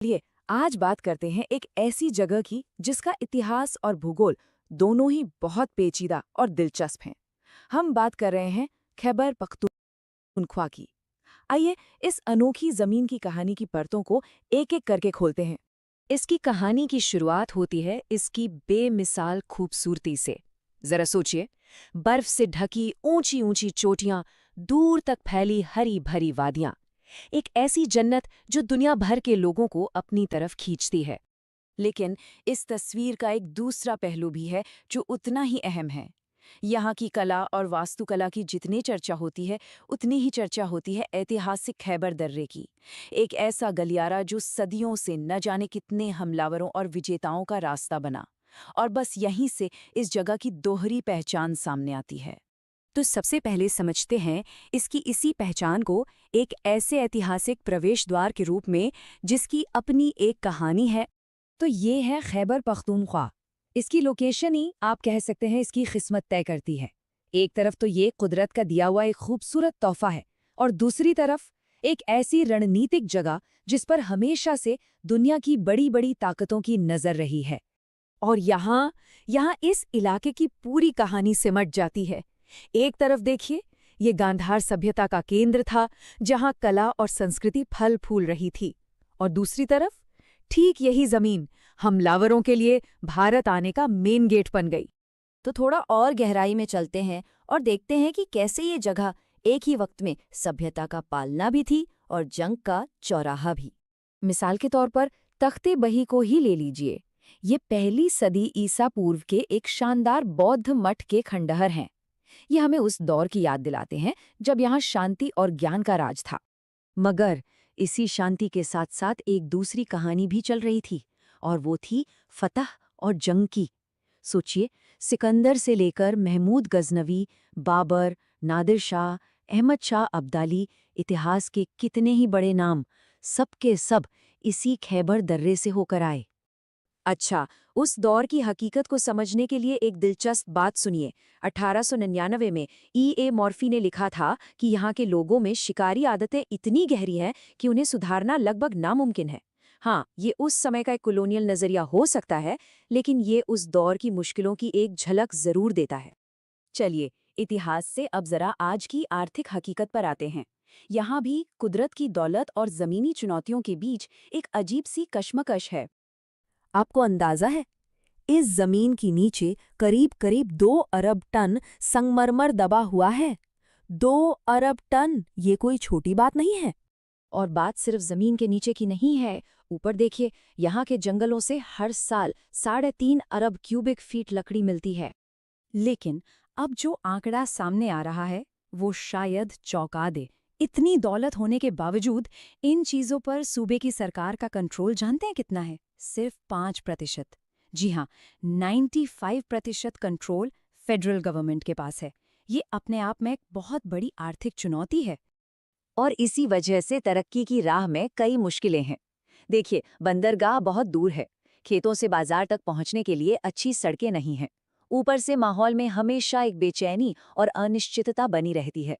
चलिए आज बात करते हैं एक ऐसी जगह की जिसका इतिहास और भूगोल दोनों ही बहुत पेचीदा और दिलचस्प हैं। हम बात कर रहे हैं खैबर पख्तूनख्वा की। आइए इस अनोखी जमीन की कहानी की परतों को एक एक करके खोलते हैं। इसकी कहानी की शुरुआत होती है इसकी बेमिसाल खूबसूरती से। जरा सोचिए, बर्फ से ढकी ऊंची ऊंची चोटियां, दूर तक फैली हरी भरी वादियां, एक ऐसी जन्नत जो दुनिया भर के लोगों को अपनी तरफ खींचती है। लेकिन इस तस्वीर का एक दूसरा पहलू भी है जो उतना ही अहम है। यहाँ की कला और वास्तुकला की जितनी चर्चा होती है उतनी ही चर्चा होती है ऐतिहासिक खैबर दर्रे की। एक ऐसा गलियारा जो सदियों से न जाने कितने हमलावरों और विजेताओं का रास्ता बना, और बस यहीं से इस जगह की दोहरी पहचान सामने आती है। तो सबसे पहले समझते हैं इसकी इसी पहचान को एक ऐसे ऐतिहासिक प्रवेश द्वार के रूप में जिसकी अपनी एक कहानी है। तो ये है खैबर पख्तूनख्वा। इसकी लोकेशन ही आप कह सकते हैं इसकी किस्मत तय करती है। एक तरफ तो ये कुदरत का दिया हुआ एक खूबसूरत तोहफा है, और दूसरी तरफ एक ऐसी रणनीतिक जगह जिस पर हमेशा से दुनिया की बड़ी बड़ी ताकतों की नजर रही है। और यहाँ इस इलाके की पूरी कहानी सिमट जाती है। एक तरफ देखिए, ये गांधार सभ्यता का केंद्र था जहां कला और संस्कृति फल फूल रही थी, और दूसरी तरफ ठीक यही जमीन हमलावरों के लिए भारत आने का मेन गेट बन गई। तो थोड़ा और गहराई में चलते हैं और देखते हैं कि कैसे ये जगह एक ही वक्त में सभ्यता का पालना भी थी और जंग का चौराहा भी। मिसाल के तौर पर तख्ते बही को ही ले लीजिए। ये पहली सदी ईसा पूर्व के एक शानदार बौद्ध मठ के खंडहर हैं। ये हमें उस दौर की याद दिलाते हैं जब यहाँ शांति और ज्ञान का राज था। मगर इसी शांति के साथ साथ एक दूसरी कहानी भी चल रही थी, और वो थी फतह और जंग की। सोचिए, सिकंदर से लेकर महमूद गजनवी, बाबर, नादिर शाह, अहमद शाह अब्दाली, इतिहास के कितने ही बड़े नाम, सब के सब इसी खैबर दर्रे से होकर आए। अच्छा, उस दौर की हकीकत को समझने के लिए एक दिलचस्प बात सुनिए। 1899 में E.A. मॉर्फी ने लिखा था कि यहाँ के लोगों में शिकारी आदतें इतनी गहरी हैं कि उन्हें सुधारना लगभग नामुमकिन है। हाँ, ये उस समय का एक कॉलोनियल नज़रिया हो सकता है, लेकिन ये उस दौर की मुश्किलों की एक झलक ज़रूर देता है। चलिए, इतिहास से अब ज़रा आज की आर्थिक हकीकत पर आते हैं। यहाँ भी कुदरत की दौलत और ज़मीनी चुनौतियों के बीच एक अजीब सी कशमकश है। आपको अंदाजा है, इस जमीन की नीचे करीब करीब 2 अरब टन संगमरमर दबा हुआ है। 2 अरब टन, ये कोई छोटी बात नहीं है। और बात सिर्फ जमीन के नीचे की नहीं है। ऊपर देखिए, यहाँ के जंगलों से हर साल 3.5 अरब क्यूबिक फीट लकड़ी मिलती है। लेकिन अब जो आंकड़ा सामने आ रहा है वो शायद चौंका दे। इतनी दौलत होने के बावजूद इन चीजों पर सूबे की सरकार का कंट्रोल जानते हैं कितना है? सिर्फ 5%। जी हाँ, 95% कंट्रोल फेडरल गवर्नमेंट के पास है। ये अपने आप में एक बहुत बड़ी आर्थिक चुनौती है। और इसी वजह से तरक्की की राह में कई मुश्किलें हैं। देखिए, बंदरगाह बहुत दूर है, खेतों से बाजार तक पहुंचने के लिए अच्छी सड़कें नहीं हैं। ऊपर से माहौल में हमेशा एक बेचैनी और अनिश्चितता बनी रहती है।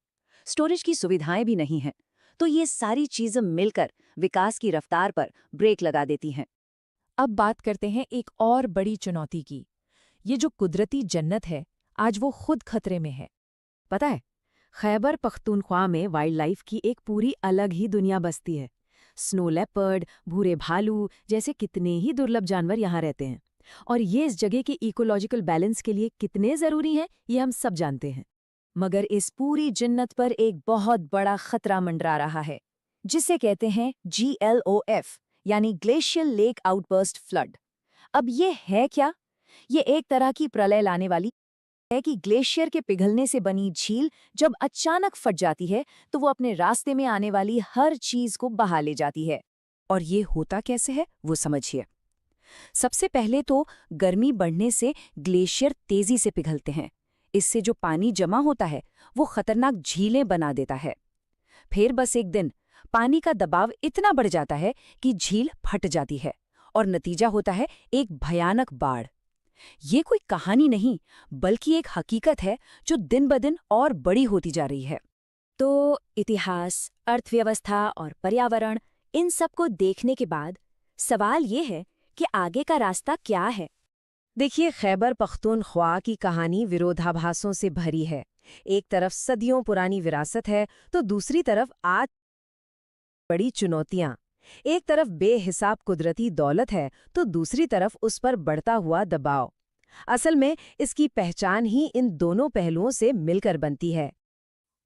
स्टोरेज की सुविधाएं भी नहीं हैं। तो ये सारी चीजें मिलकर विकास की रफ्तार पर ब्रेक लगा देती हैं। अब बात करते हैं एक और बड़ी चुनौती की। ये जो कुदरती जन्नत है, आज वो खुद खतरे में है। पता है, खैबर पख्तूनख्वा में वाइल्ड लाइफ की एक पूरी अलग ही दुनिया बसती है। स्नो लेपर्ड, भूरे भालू जैसे कितने ही दुर्लभ जानवर यहाँ रहते हैं, और ये इस जगह के इकोलॉजिकल बैलेंस के लिए कितने ज़रूरी हैं, ये हम सब जानते हैं। मगर इस पूरी जन्नत पर एक बहुत बड़ा खतरा मंडरा रहा है, जिसे कहते हैं GLOF, यानी ग्लेशियल लेक आउटबर्स्ट फ्लड। अब ये है क्या? ये एक तरह की प्रलय लाने वाली है कि ग्लेशियर के पिघलने से बनी झील जब अचानक फट जाती है तो वो अपने रास्ते में आने वाली हर चीज को बहा ले जाती है। और ये होता कैसे है वो समझिए। सबसे पहले तो गर्मी बढ़ने से ग्लेशियर तेजी से पिघलते हैं। इससे जो पानी जमा होता है वो खतरनाक झीलें बना देता है। फिर बस एक दिन पानी का दबाव इतना बढ़ जाता है कि झील फट जाती है, और नतीजा होता है एक भयानक बाढ़। ये कोई कहानी नहीं, बल्कि एक हकीकत है जो दिन ब दिन और बड़ी होती जा रही है। तो इतिहास, अर्थव्यवस्था और पर्यावरण, इन सब को देखने के बाद सवाल ये है कि आगे का रास्ता क्या है। देखिए, खैबर पख्तूनख्वा की कहानी विरोधाभासों से भरी है। एक तरफ सदियों पुरानी विरासत है तो दूसरी तरफ आज बड़ी चुनौतियां। एक तरफ बेहिसाब कुदरती दौलत है तो दूसरी तरफ उस पर बढ़ता हुआ दबाव। असल में इसकी पहचान ही इन दोनों पहलुओं से मिलकर बनती है।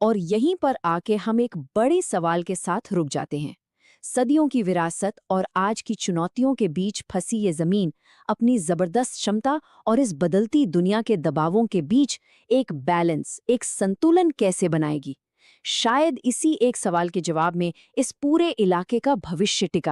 और यहीं पर आके हम एक बड़े सवाल के साथ रुक जाते हैं। सदियों की विरासत और आज की चुनौतियों के बीच फंसी ये जमीन अपनी जबरदस्त क्षमता और इस बदलती दुनिया के दबावों के बीच एक बैलेंस, एक संतुलन कैसे बनाएगी? शायद इसी एक सवाल के जवाब में इस पूरे इलाके का भविष्य टिका